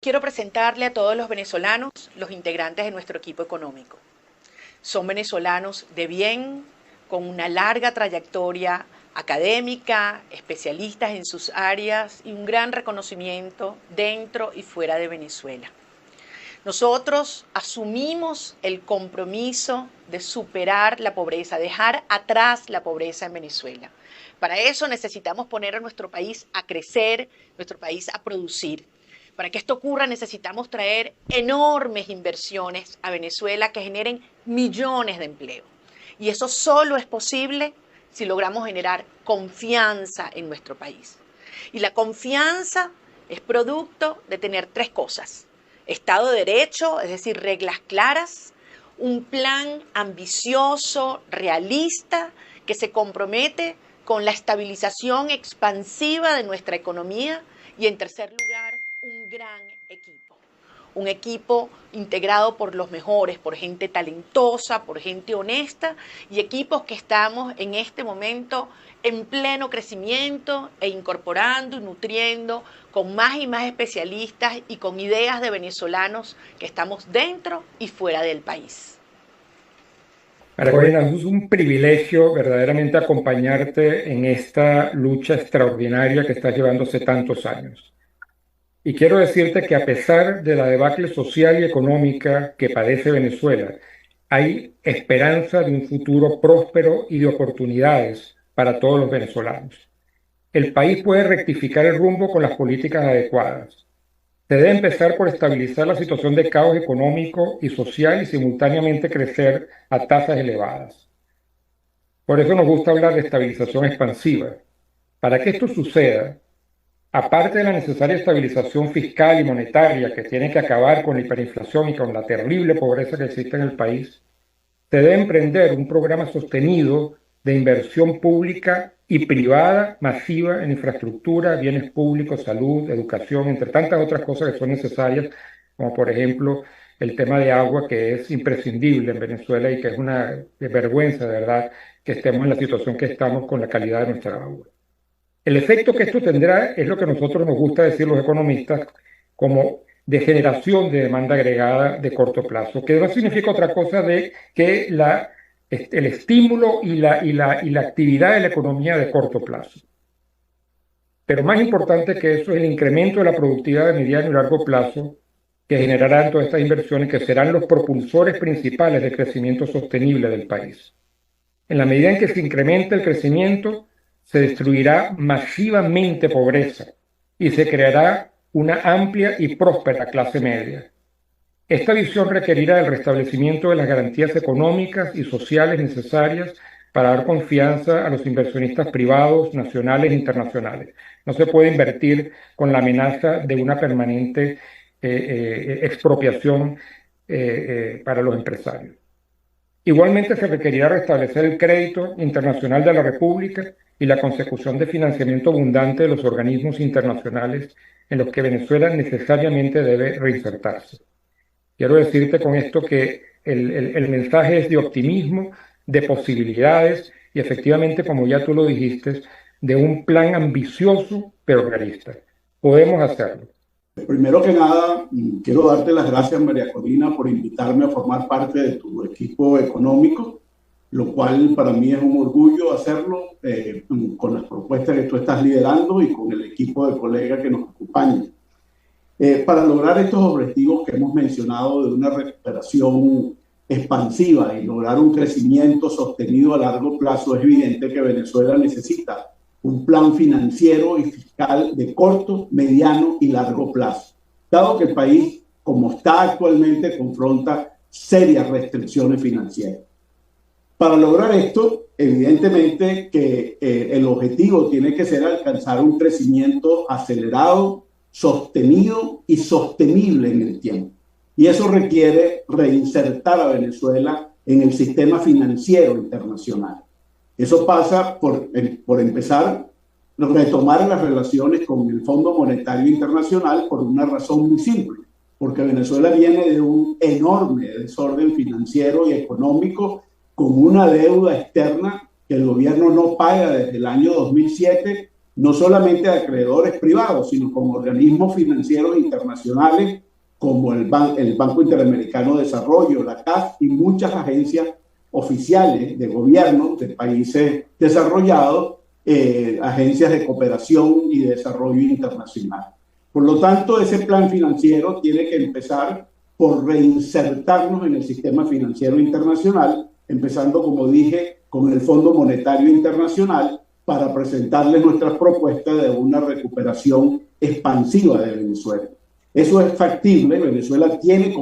Quiero presentarle a todos los venezolanos los integrantes de nuestro equipo económico. Son venezolanos de bien, con una larga trayectoria académica, especialistas en sus áreas y un gran reconocimiento dentro y fuera de Venezuela. Nosotros asumimos el compromiso de superar la pobreza, dejar atrás la pobreza en Venezuela. Para eso necesitamos poner a nuestro país a crecer, nuestro país a producir. Para que esto ocurra necesitamos traer enormes inversiones a Venezuela que generen millones de empleos. Y eso solo es posible si logramos generar confianza en nuestro país. Y la confianza es producto de tener tres cosas: Estado de Derecho, es decir, reglas claras, un plan ambicioso, realista, que se compromete con la estabilización expansiva de nuestra economía y, en tercer lugar, un gran equipo. Un equipo integrado por los mejores, por gente talentosa, por gente honesta y equipos que estamos en este momento en pleno crecimiento e incorporando y nutriendo con más y más especialistas y con ideas de venezolanos que estamos dentro y fuera del país. María Corina, es un privilegio verdaderamente acompañarte en esta lucha extraordinaria que estás llevando hace tantos años. Y quiero decirte que a pesar de la debacle social y económica que padece Venezuela, hay esperanza de un futuro próspero y de oportunidades para todos los venezolanos. El país puede rectificar el rumbo con las políticas adecuadas. Se debe empezar por estabilizar la situación de caos económico y social y simultáneamente crecer a tasas elevadas. Por eso nos gusta hablar de estabilización expansiva. Para que esto suceda, aparte de la necesaria estabilización fiscal y monetaria que tiene que acabar con la hiperinflación y con la terrible pobreza que existe en el país, se debe emprender un programa sostenido de inversión pública y privada masiva en infraestructura, bienes públicos, salud, educación, entre tantas otras cosas que son necesarias, como por ejemplo el tema de agua, que es imprescindible en Venezuela y que es una vergüenza, de verdad, que estemos en la situación que estamos con la calidad de nuestra agua. El efecto que esto tendrá es lo que a nosotros nos gusta decir los economistas como de generación de demanda agregada de corto plazo, que no significa otra cosa de que el estímulo y la actividad de la economía de corto plazo. Pero más importante que eso es el incremento de la productividad de mediano y largo plazo que generarán todas estas inversiones que serán los propulsores principales del crecimiento sostenible del país. En la medida en que se incremente el crecimiento, se destruirá masivamente pobreza y se creará una amplia y próspera clase media. Esta visión requerirá el restablecimiento de las garantías económicas y sociales necesarias para dar confianza a los inversionistas privados, nacionales e internacionales. No se puede invertir con la amenaza de una permanente expropiación para los empresarios. Igualmente se requerirá restablecer el crédito internacional de la República y la consecución de financiamiento abundante de los organismos internacionales en los que Venezuela necesariamente debe reinsertarse. Quiero decirte con esto que el mensaje es de optimismo, de posibilidades y efectivamente, como ya tú lo dijiste, de un plan ambicioso pero realista. Podemos hacerlo. Primero que nada, quiero darte las gracias, María Corina, por invitarme a formar parte de tu equipo económico, lo cual para mí es un orgullo hacerlo con las propuestas que tú estás liderando y con el equipo de colegas que nos acompañan. Para lograr estos objetivos que hemos mencionado de una recuperación expansiva y lograr un crecimiento sostenido a largo plazo, es evidente que Venezuela necesita un plan financiero y fiscal de corto, mediano y largo plazo, dado que el país, como está actualmente, confronta serias restricciones financieras. Para lograr esto, evidentemente que el objetivo tiene que ser alcanzar un crecimiento acelerado, sostenido y sostenible en el tiempo. Y eso requiere reinsertar a Venezuela en el sistema financiero internacional. Eso pasa por empezar a retomar las relaciones con el Fondo Monetario Internacional por una razón muy simple, porque Venezuela viene de un enorme desorden financiero y económico con una deuda externa que el gobierno no paga desde el año 2007 no solamente de acreedores privados, sino con organismos financieros internacionales como el Banco Interamericano de Desarrollo, la CAF, y muchas agencias oficiales de gobierno de países desarrollados, agencias de cooperación y de desarrollo internacional. Por lo tanto, ese plan financiero tiene que empezar por reinsertarnos en el sistema financiero internacional, empezando, como dije, con el Fondo Monetario Internacional, para presentarles nuestras propuestas de una recuperación expansiva de Venezuela. Eso es factible, Venezuela tiene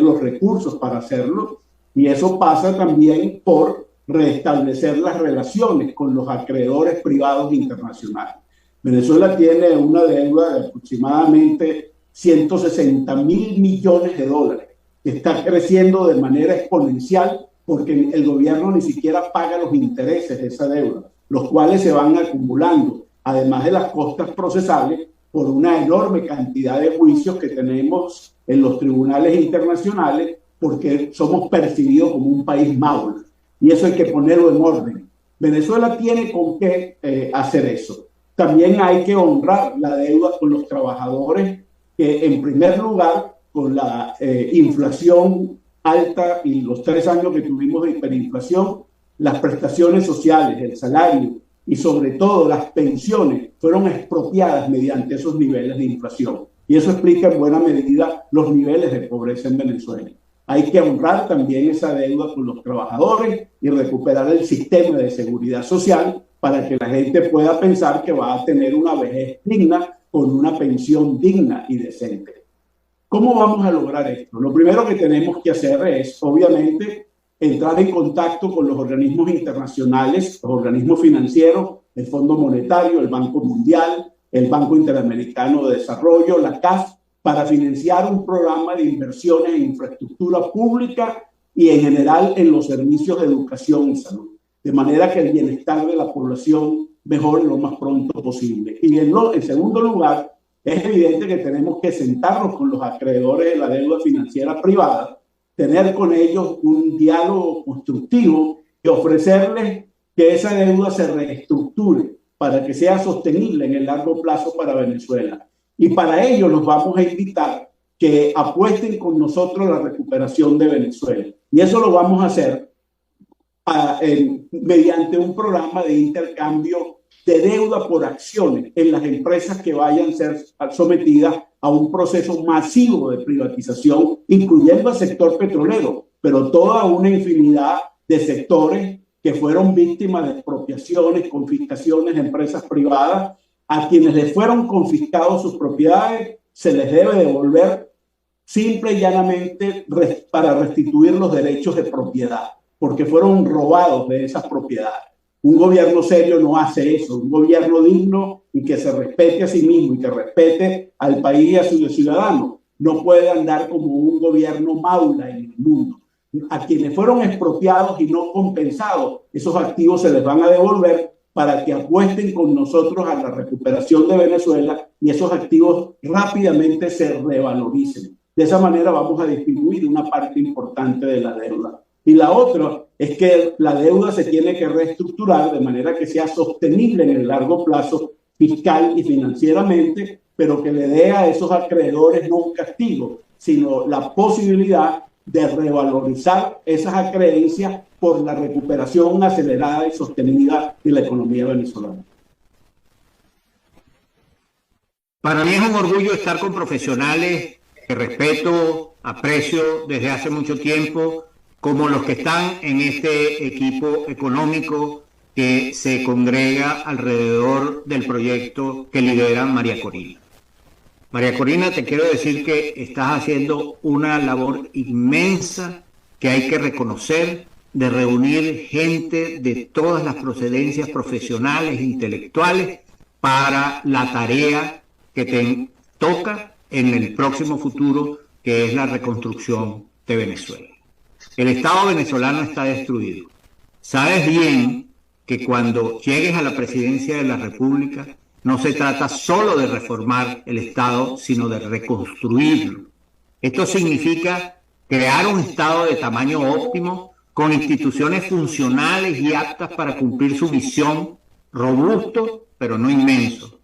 los recursos para hacerlo, y eso pasa también por restablecer las relaciones con los acreedores privados internacionales. Venezuela tiene una deuda de aproximadamente 160.000 millones de dólares, que está creciendo de manera exponencial porque el gobierno ni siquiera paga los intereses de esa deuda, los cuales se van acumulando, además de las costas procesales, por una enorme cantidad de juicios que tenemos en los tribunales internacionales, porque somos percibidos como un país maula. Y eso hay que ponerlo en orden. Venezuela tiene con qué hacer eso. También hay que honrar la deuda con los trabajadores, que en primer lugar, con la inflación alta y los 3 años que tuvimos de hiperinflación, las prestaciones sociales, el salario y sobre todo las pensiones fueron expropiadas mediante esos niveles de inflación. Y eso explica en buena medida los niveles de pobreza en Venezuela. Hay que honrar también esa deuda con los trabajadores y recuperar el sistema de seguridad social para que la gente pueda pensar que va a tener una vejez digna con una pensión digna y decente. ¿Cómo vamos a lograr esto? Lo primero que tenemos que hacer es, obviamente, entrar en contacto con los organismos internacionales, los organismos financieros, el Fondo Monetario, el Banco Mundial, el Banco Interamericano de Desarrollo, la CAF, para financiar un programa de inversiones en infraestructura pública y en general en los servicios de educación y salud, de manera que el bienestar de la población mejore lo más pronto posible. Y en segundo lugar, es evidente que tenemos que sentarnos con los acreedores de la deuda financiera privada, tener con ellos un diálogo constructivo y ofrecerles que esa deuda se reestructure para que sea sostenible en el largo plazo para Venezuela. Y para ello los vamos a invitar que apuesten con nosotros la recuperación de Venezuela. Y eso lo vamos a hacer mediante un programa de intercambio de deuda por acciones en las empresas que vayan a ser sometidas a un proceso masivo de privatización, incluyendo al sector petrolero, pero toda una infinidad de sectores que fueron víctimas de expropiaciones, confiscaciones de empresas privadas. A quienes les fueron confiscados sus propiedades se les debe devolver simple y llanamente para restituir los derechos de propiedad, porque fueron robados de esas propiedades. Un gobierno serio no hace eso. Un gobierno digno y que se respete a sí mismo y que respete al país y a sus ciudadanos no puede andar como un gobierno maula en el mundo. A quienes fueron expropiados y no compensados, esos activos se les van a devolver para que apuesten con nosotros a la recuperación de Venezuela y esos activos rápidamente se revaloricen. De esa manera vamos a disminuir una parte importante de la deuda. Y la otra es que la deuda se tiene que reestructurar de manera que sea sostenible en el largo plazo, fiscal y financieramente, pero que le dé a esos acreedores no un castigo, sino la posibilidad de revalorizar esas acreencias por la recuperación acelerada y sostenida de la economía venezolana. Para mí es un orgullo estar con profesionales que respeto, aprecio desde hace mucho tiempo, como los que están en este equipo económico que se congrega alrededor del proyecto que lidera María Corina. María Corina, te quiero decir que estás haciendo una labor inmensa que hay que reconocer, de reunir gente de todas las procedencias profesionales e intelectuales para la tarea que te toca en el próximo futuro, que es la reconstrucción de Venezuela. El Estado venezolano está destruido. Sabes bien que cuando llegues a la presidencia de la República, no se trata solo de reformar el Estado, sino de reconstruirlo. Esto significa crear un Estado de tamaño óptimo, con instituciones funcionales y aptas para cumplir su misión, robusto pero no inmenso.